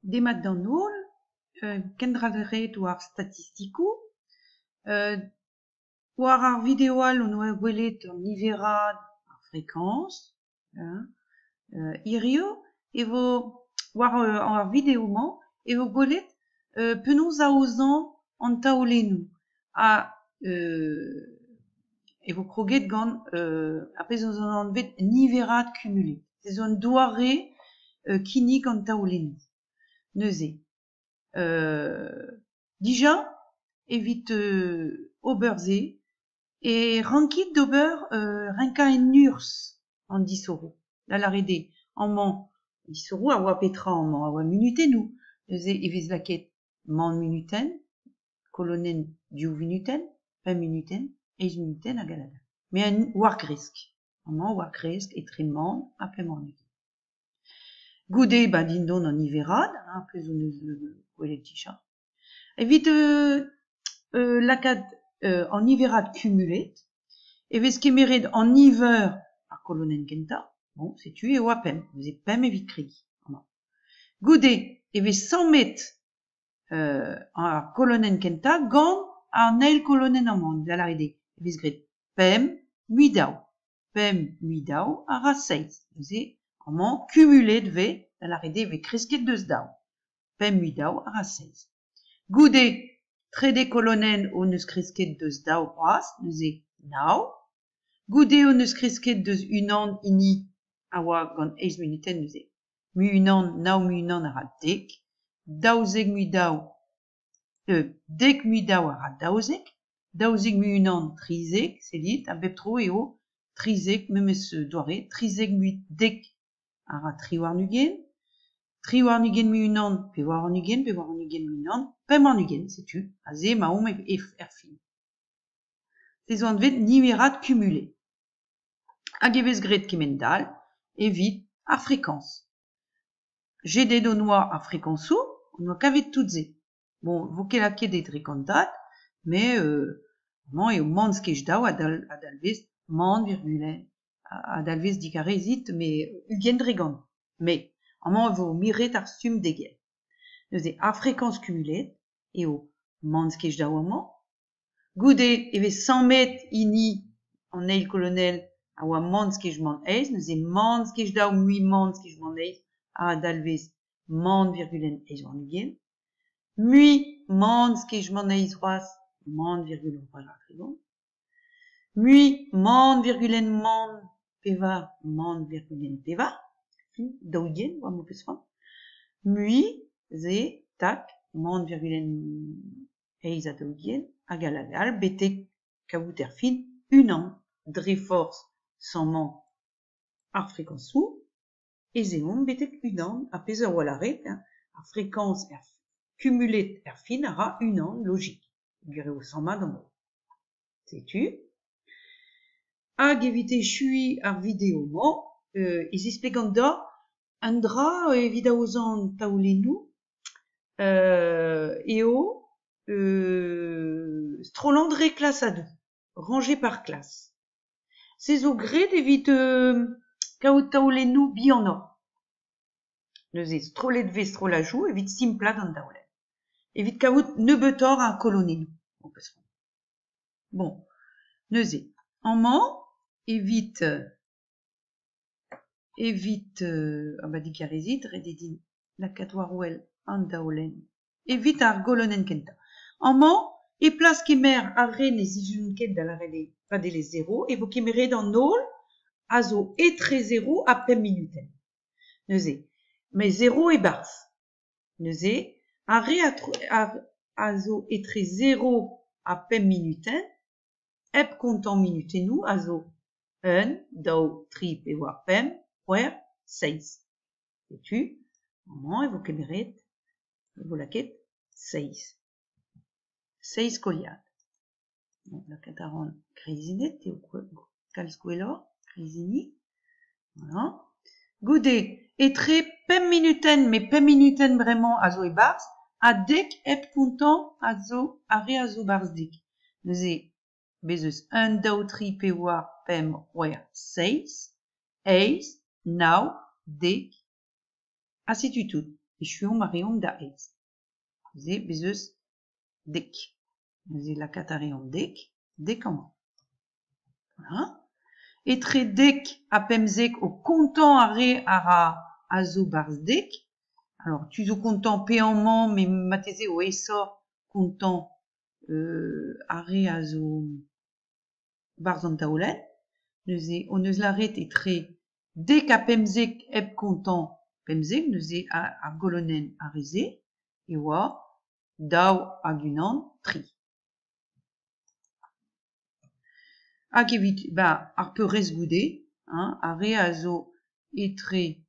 Demat d'an holl, kendraderet war statistikou, war ar videoal on oa gwelet an niverad ar frekans, irio, evo war ar videoman, evo gwelet penaos aozan an taolennoù. Evo kroget gant a pezh eus an vet niverad kumulet. Se zo an douare kinnig an taolennoù. Neuze. Dija, evit ober ze, e rankit d'ober renka en urs an disoro. Da la rede, amman disoro a oa petra amman, a oa minutennoù. Neuze, evez laket man minuten, kolonen div minuten, 5 minuten, 10 minuten a galada. Me an war gresk. Amman war gresk etre man a 5 minuten. Goude, ba dindon an niverad, peus on eus gwelet dija. Evit lakad an niverad kumulet, evez kemeret an niver ar kolonen kenta, bon, setu e oa pem, neuze pem evit krigi. Goude, evez 100 met ar kolonen kenta gant ar neil kolonen amman, da la rede, evez gret pem muidaou. Pem muidaou a ra 6, neuze amman kumulet ve, da la rede ve kresket deus daou. Pem muidaou a ra 6. Goude, trede kolonen o neus kresket deus daou bras, neuze naou. Goude o neus kresket deus unan ini a oa gant 10 minuten, neuze mu unan, naou mu unan a ra 10. Daouzek muidaou, 10 muidaou a ra daouzek. Daouzek mu unan, 30, se dit, a bep tro eo 30, memes doare, 30 mu 10 a ra 3 war nugen. 3 war nugen mu unan, pe war nugen mu unan, 5 war nugen, setu, a ze ma om er fin. Se zo an vet niverad kumulet. Hag evez gret kemendal, evit ar frekans. Jedet o noa ar frekansou, on oa kavet tout ze. Bon, vo ket laket etre kantat, me man eo man skech daou a dalvez man virgulen, a dalvez dikarezit, me ugen dregan. Me, amman vo miret ar stum degel. Neuze ar frekans kumulet, eo man skech daou amman. Goude evez 100 met ini an eil kolonel a oa man skech man eiz, neuze man skech daou mui man skech man eiz, a dalvez man virgulen eiz war nugen. Mui man skech man eiz c'hoaz, man virgulen c'hoaz ar tregon. Mui man virgulen man pevar, man virgulen pevar. Daouien, oa mo peus fran. Mui, ze, tak, man virgulen eiz a daouien, a galagal, betek kaout er fin, unan, dre force san man ar frekansou, e zeon betek unan, a pez ur oa laret, ar frekans kumulet er fin a ra unan logik. Gure o san ma d'an o. Setu. Hag evit echui ar video man, ez espegant da, un dra evit aozan taolennoù, eo strolandre klas a dou, rangé par klas. Se zo gret evit kaout taolennoù bihan-hoc'h. Neuze strolet ve strolajou evit simpla d'an daolenn. Evit kaout nebeutoc'h ar kolonennoù. Bon, neuze. Amman, evit dikarezit, rededin lakat war ouel an daolenn. Evit ar golonen kenta. Amman, e plas kemer ar ren ez izun ket da la rede padele 0, e vo kemeret an holl a zo etre 0 a 5 minuten. Neuze, me 0 e barz. Neuze, a re a zo etre 0 a 5 minuten, ep kontant minutennoù a zo 1, daou, 3 pe war 5, c'hwer, 6. Setu, amman, e vo kemeret, e vo laket 6. 6 koliad. Bon, laket a ran kreizinet, eo kalz gwelloc'h, kreizini. Voilà. Goude, etre 5 minuten, me 5 minuten bremañ a zo e barz, a dek ep kontant a re a zo barz dek. Neuze, bezeus 1, daou, 3 pe war 5, c'hwer, 6, 10, 9, 10, a setu tout. Et je suis au marion d'Aez. Zé, bezeus, dek. Zé la catarion dek, comment. Voilà. Et très dek a pemzek au content arrêt ara azo barz dek. Alors, tu au content pe en man, mais mateze au essor content arrêt azo barz an taoulen. Neuze, on eus l'arrêt et très dek a pemzek eb content pemzek, neuze a golonen a reze, et oa daou hag unan tri. Hag evit, ar peu rez goude, arre a zo etre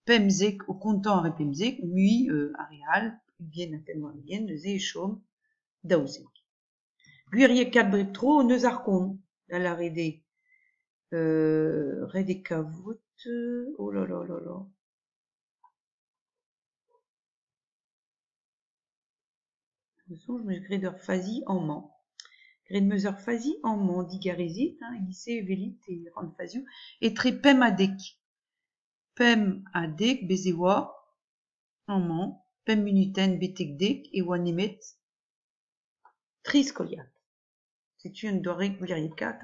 pemzek, o kontant arre pemzek, mui areal, bien a pem bien, neuze e chom daouzek. Guirie kat bretro, neus ar kon, da la rede, rede kavout, oh là là là là. De toute façon, je me gré d'ur fazi en man. Gred meus ur fazi en man digarezit, glisse velit et rand faziou, et tre pem a dek. Pem a dek, bez e oa, en man, pem minuten betek dek, e oa nemet tri skoliat. C'est un dorek guirie kat,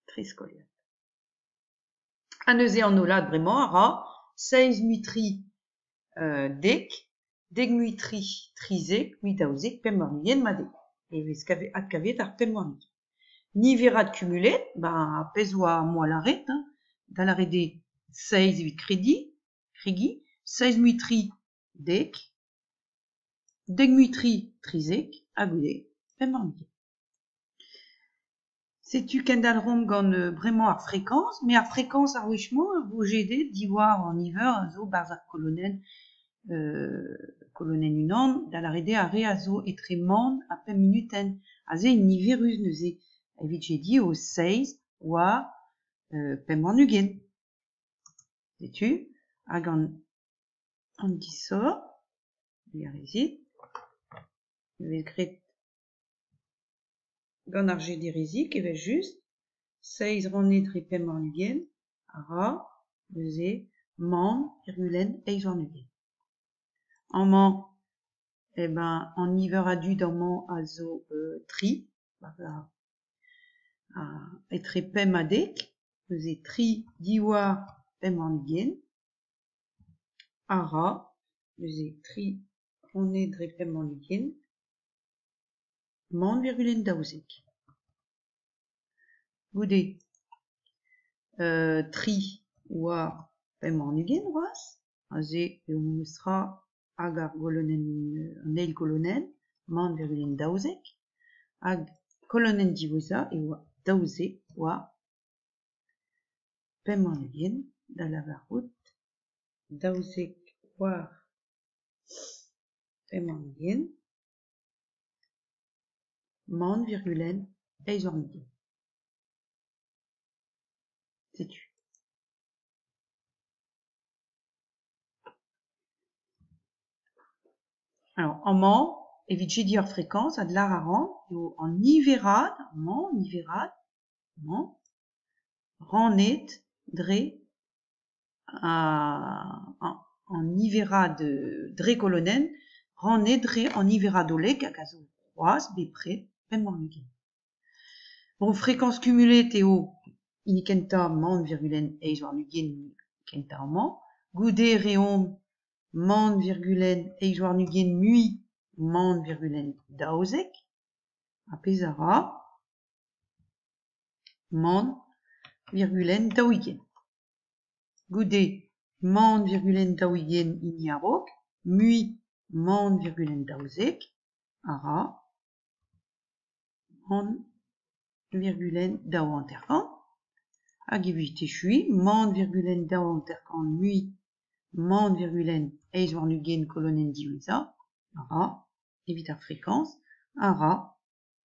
tri skoliat. A neuze an olad bremañ, ara, 16 mutri dek, dek mutri trizek, mui daouzek, pem warnien ma dek. Et vez ad kavet ar pem warnien. Niverat cumulet, pez oa moa l'arret, da l'arret de 16 evit kredi, 16 mutri dek, dek mutri trizek, a goude, pem warnien. Setu kendal rom gant bremañ ar frekans, mais ar frekans ar wechmo vo jede diwar an iver zo barz ar kolonen unan, da l'arret de arre a zo etre man a pem minuten. A ze en niverus neuze. Evit jedi o 16 oa pem an ugen. Setu, hag an disor, diarezit, evit gret gant ar jedirezik, evit just 16 ran etre pem an ugen, ara, neuze, man, virgulen, eiz an ugen. An man, an niver adud an man a zo tri, etre pem a dek, neuze tri diwar pem an ugen, ara, neuze tri ran etre pem an ugen, man virgulen daouzek. Goude, tri oa pem an ugen oaz, a ze eo moustra hag ar golonen, an eil golonen, man virgulen daouzek, hag kolonen diweza e oa daouzek oa pem an ugen, da la varout, daouzek oa pem an ugen, man virgulen eiz an ugen. Setu. Alors, en man, evit jedi ar frekans, ad lar a ran, eo an niverad, ranet dre an niverad dre kolonen, ranet dre an niverad olek hag a zo c'hoaz bepred pem an ugen. Bon, frekans kumulet eo inikenta man virgulen eiz an ugen kenta an man, goude reomp man virgulen eiz an ugen mui man virgulen daouzek, a pez ara man virgulen daouigen. Goude man virgulen daouigen ini a rok, mui man virgulen daouzek, ara man virgulen daou an terkan, hag evit echui man virgulen daou an terkan mui man virgulen eiz an ugen kolonen diweza, ara evit ar frekans, ara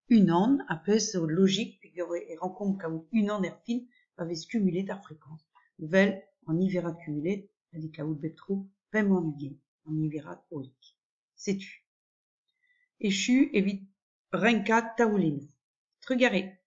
unan, a pez logik, e rankom kaout unan er fin, pa vez kumulet ar frekans. Vel, an niverat kumulet, a di kaout betro pem an ugen, an niverat oik. Setu. Echu evit renkat taoulenn. Trugare.